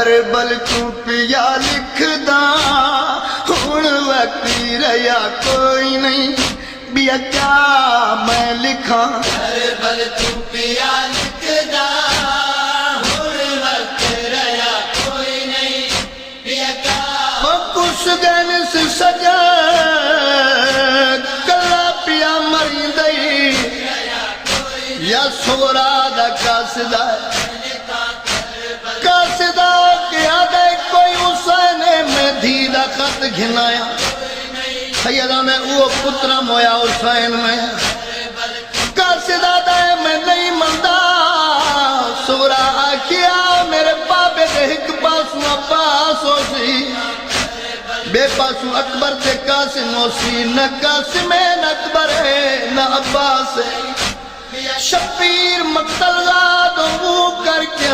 करबल तू पिया लिखदा हुण वक्ती रहा कोई नहीं बिया क्या मैं लिखा करबल तू पिया लिखदा हुण वक्त रहा कोई नहीं बिया क्या वो कुछ दिन से सजा कला पिया मरी दई या सोरा दा कासदा कासदा क्या दे कोई हुसैन में धी दा खत घिनाया सैयदा ने वो पुत्र मोया हुसैन में कासदा दे मैं नहीं मनदा सोरा आखिया मेरे बाबे दे एक पासू अब्बास होसी बे पासू अकबर ते कासिम होसी न कासिम न अकबर है न अब्बास है शबीर मक्तल्ला तो वो करके